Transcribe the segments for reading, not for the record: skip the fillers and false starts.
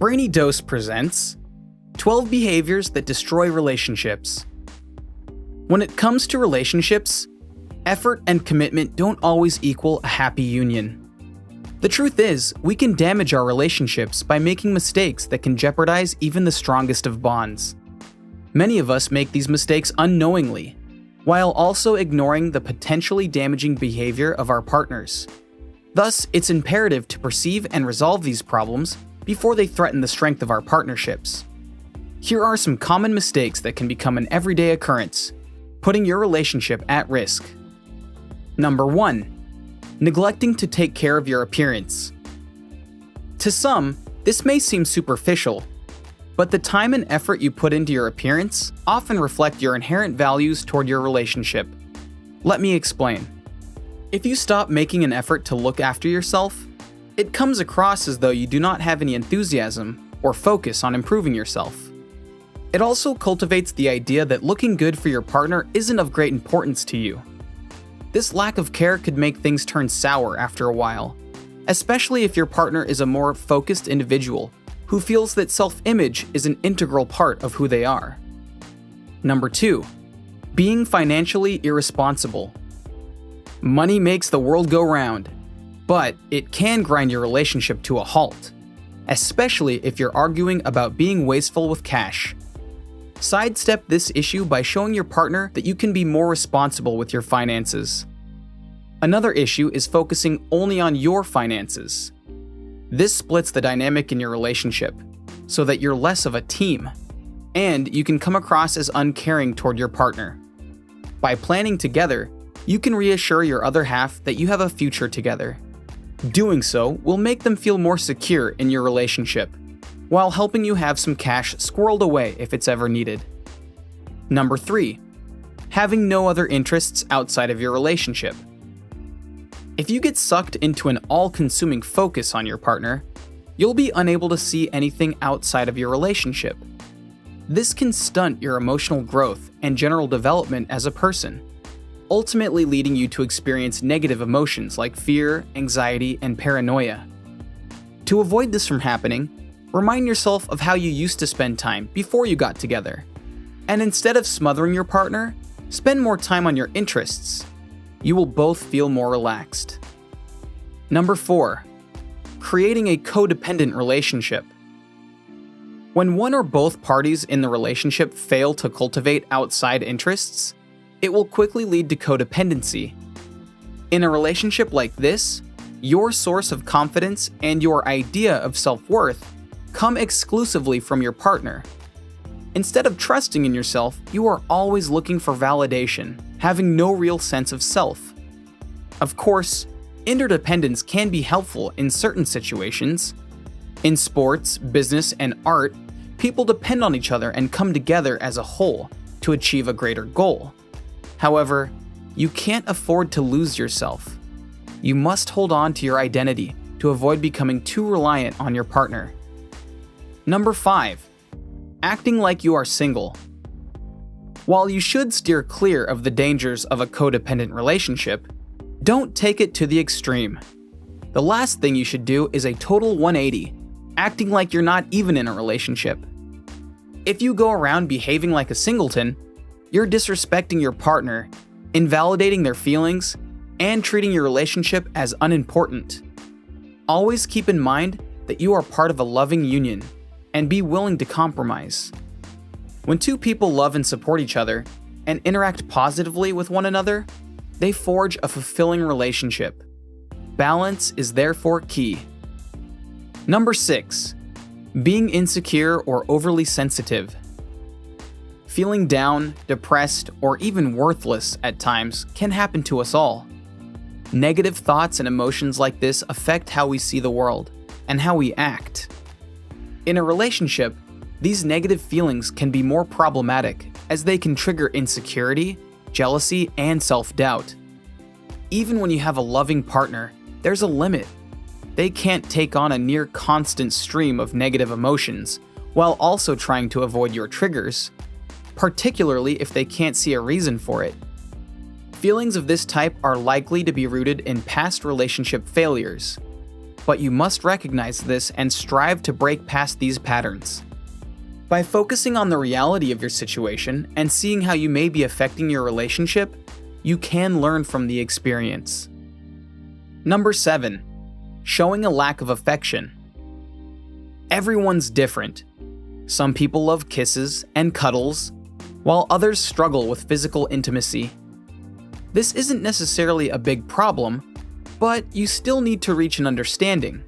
Brainy Dose presents 12 Behaviors That Destroy Relationships. When it comes to relationships, effort and commitment don't always equal a happy union. The truth is, we can damage our relationships by making mistakes that can jeopardize even the strongest of bonds. Many of us make these mistakes unknowingly, while also ignoring the potentially damaging behavior of our partners. Thus, it's imperative to perceive and resolve these problems before they threaten the strength of our partnerships. Here are some common mistakes that can become an everyday occurrence, putting your relationship at risk. Number 1. Neglecting to take care of your appearance. To some, this may seem superficial, but the time and effort you put into your appearance often reflect your inherent values toward your relationship. Let me explain. If you stop making an effort to look after yourself, it comes across as though you do not have any enthusiasm or focus on improving yourself. It also cultivates the idea that looking good for your partner isn't of great importance to you. This lack of care could make things turn sour after a while, especially if your partner is a more focused individual who feels that self-image is an integral part of who they are. Number 2. Being financially irresponsible. Money makes the world go round, but it can grind your relationship to a halt, especially if you're arguing about being wasteful with cash. Sidestep this issue by showing your partner that you can be more responsible with your finances. Another issue is focusing only on your finances. This splits the dynamic in your relationship, so that you're less of a team, and you can come across as uncaring toward your partner. By planning together, you can reassure your other half that you have a future together. Doing so will make them feel more secure in your relationship, while helping you have some cash squirreled away if it's ever needed. Number 3. Having no other interests outside of your relationship. If you get sucked into an all-consuming focus on your partner, you'll be unable to see anything outside of your relationship. This can stunt your emotional growth and general development as a person, ultimately leading you to experience negative emotions like fear, anxiety, and paranoia. To avoid this from happening, remind yourself of how you used to spend time before you got together. And instead of smothering your partner, spend more time on your interests. You will both feel more relaxed. Number 4. Creating a codependent relationship. When one or both parties in the relationship fail to cultivate outside interests, it will quickly lead to codependency. In a relationship like this, your source of confidence and your idea of self-worth come exclusively from your partner. Instead of trusting in yourself, you are always looking for validation, having no real sense of self. Of course, interdependence can be helpful in certain situations. In sports, business, and art, people depend on each other and come together as a whole to achieve a greater goal. However, you can't afford to lose yourself. You must hold on to your identity to avoid becoming too reliant on your partner. Number 5. Acting like you are single. While you should steer clear of the dangers of a codependent relationship, don't take it to the extreme. The last thing you should do is a total 180, acting like you're not even in a relationship. If you go around behaving like a singleton, you're disrespecting your partner, invalidating their feelings, and treating your relationship as unimportant. Always keep in mind that you are part of a loving union, and be willing to compromise. When two people love and support each other, and interact positively with one another, they forge a fulfilling relationship. Balance is therefore key. Number 6. Being insecure or overly sensitive. Feeling down, depressed, or even worthless at times can happen to us all. Negative thoughts and emotions like this affect how we see the world and how we act. In a relationship, these negative feelings can be more problematic as they can trigger insecurity, jealousy, and self-doubt. Even when you have a loving partner, there's a limit. They can't take on a near constant stream of negative emotions while also trying to avoid your triggers, particularly if they can't see a reason for it. Feelings of this type are likely to be rooted in past relationship failures. but you must recognize this and strive to break past these patterns. By focusing on the reality of your situation and seeing how you may be affecting your relationship, you can learn from the experience. Number 7. Showing a lack of affection. Everyone's different. Some people love kisses and cuddles, while others struggle with physical intimacy. This isn't necessarily a big problem, but you still need to reach an understanding,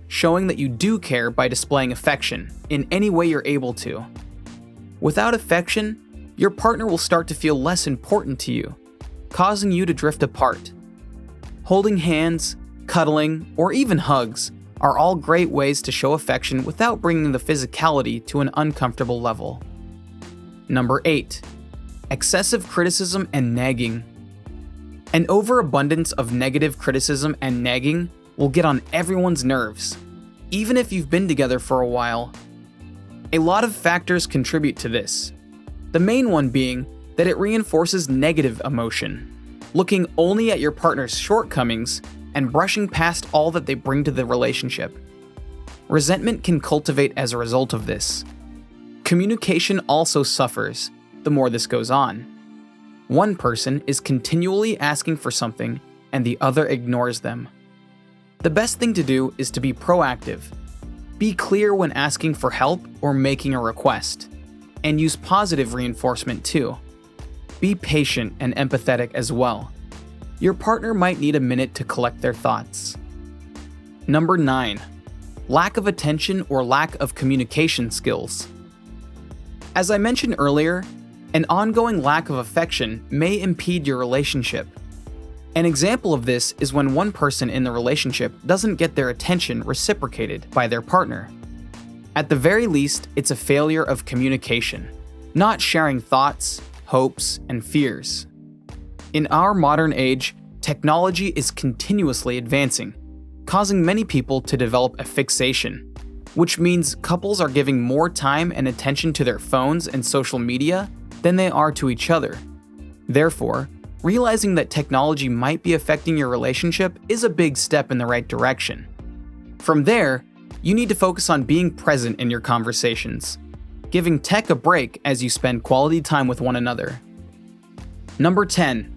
showing that you do care by displaying affection in any way you're able to. Without affection, your partner will start to feel less important to you, causing you to drift apart. Holding hands, cuddling, or even hugs are all great ways to show affection without bringing the physicality to an uncomfortable level. Number 8. Excessive criticism and nagging. An overabundance of negative criticism and nagging will get on everyone's nerves, even if you've been together for a while. A lot of factors contribute to this, the main one being that it reinforces negative emotion, looking only at your partner's shortcomings and brushing past all that they bring to the relationship. Resentment can cultivate as a result of this. Communication also suffers the more this goes on. One person is continually asking for something and the other ignores them. The best thing to do is to be proactive. Be clear when asking for help or making a request, and use positive reinforcement too. Be patient and empathetic as well. Your partner might need a minute to collect their thoughts. Number 9. Lack of attention or lack of communication skills. As I mentioned earlier, an ongoing lack of affection may impede your relationship. An example of this is when one person in the relationship doesn't get their attention reciprocated by their partner. At the very least, it's a failure of communication, not sharing thoughts, hopes, and fears. In our modern age, technology is continuously advancing, causing many people to develop a fixation, which means couples are giving more time and attention to their phones and social media than they are to each other. Therefore, realizing that technology might be affecting your relationship is a big step in the right direction. From there, you need to focus on being present in your conversations, giving tech a break as you spend quality time with one another. Number 10.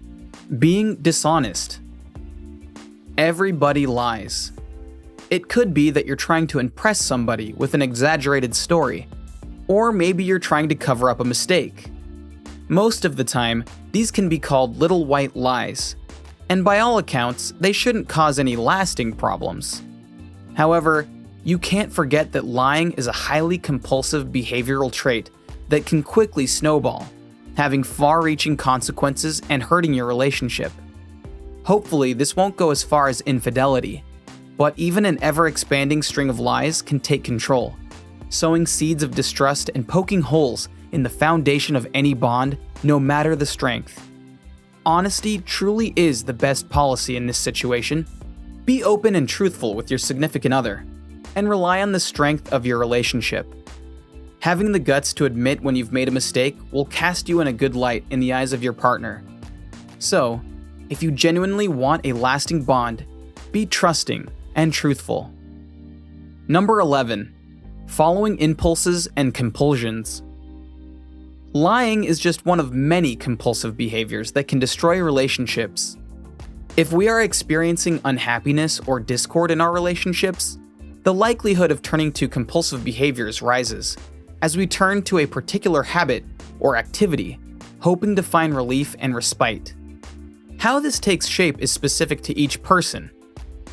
Being dishonest. Everybody lies. It could be that you're trying to impress somebody with an exaggerated story, or maybe you're trying to cover up a mistake. Most of the time, these can be called little white lies, and by all accounts, they shouldn't cause any lasting problems. However, you can't forget that lying is a highly compulsive behavioral trait that can quickly snowball, having far-reaching consequences and hurting your relationship. Hopefully, this won't go as far as infidelity, but even an ever-expanding string of lies can take control, sowing seeds of distrust and poking holes in the foundation of any bond, no matter the strength. Honesty truly is the best policy in this situation. Be open and truthful with your significant other, and rely on the strength of your relationship. Having the guts to admit when you've made a mistake will cast you in a good light in the eyes of your partner. So, if you genuinely want a lasting bond, be trusting and truthful. Number 11. Following impulses and compulsions. Lying is just one of many compulsive behaviors that can destroy relationships. If we are experiencing unhappiness or discord in our relationships, the likelihood of turning to compulsive behaviors rises as we turn to a particular habit or activity, hoping to find relief and respite. How this takes shape is specific to each person.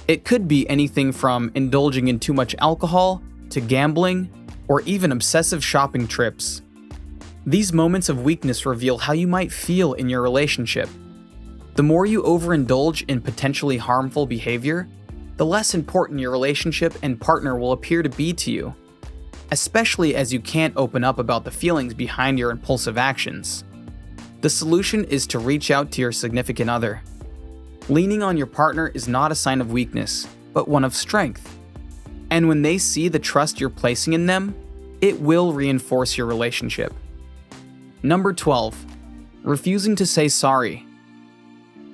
It could be anything from indulging in too much alcohol to gambling or even obsessive shopping trips. These moments of weakness reveal how you might feel in your relationship. The more you overindulge in potentially harmful behavior, the less important your relationship and partner will appear to be to you, especially as you can't open up about the feelings behind your impulsive actions. The solution is to reach out to your significant other. Leaning on your partner is not a sign of weakness, but one of strength. And when they see the trust you're placing in them, it will reinforce your relationship. Number 12. Refusing to say sorry.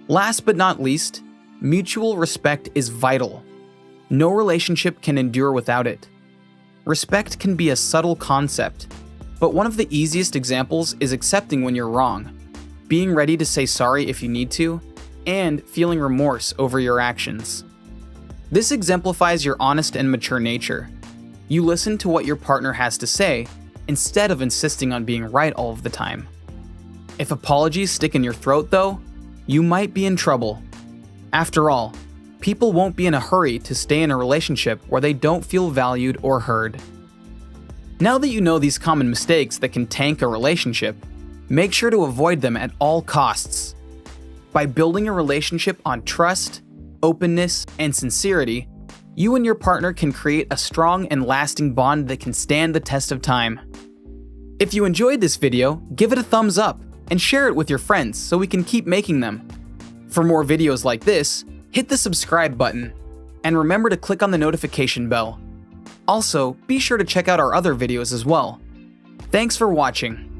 Last but not least, mutual respect is vital. No relationship can endure without it. Respect can be a subtle concept, but one of the easiest examples is accepting when you're wrong, being ready to say sorry if you need to, and feeling remorse over your actions. This exemplifies your honest and mature nature. You listen to what your partner has to say instead of insisting on being right all of the time. If apologies stick in your throat, though, you might be in trouble. After all, people won't be in a hurry to stay in a relationship where they don't feel valued or heard. Now that you know these common mistakes that can tank a relationship, make sure to avoid them at all costs. By building a relationship on trust, openness, and sincerity, you and your partner can create a strong and lasting bond that can stand the test of time. If you enjoyed this video, give it a thumbs up and share it with your friends so we can keep making them. For more videos like this, hit the subscribe button, and remember to click on the notification bell. Also, be sure to check out our other videos as well. Thanks for watching.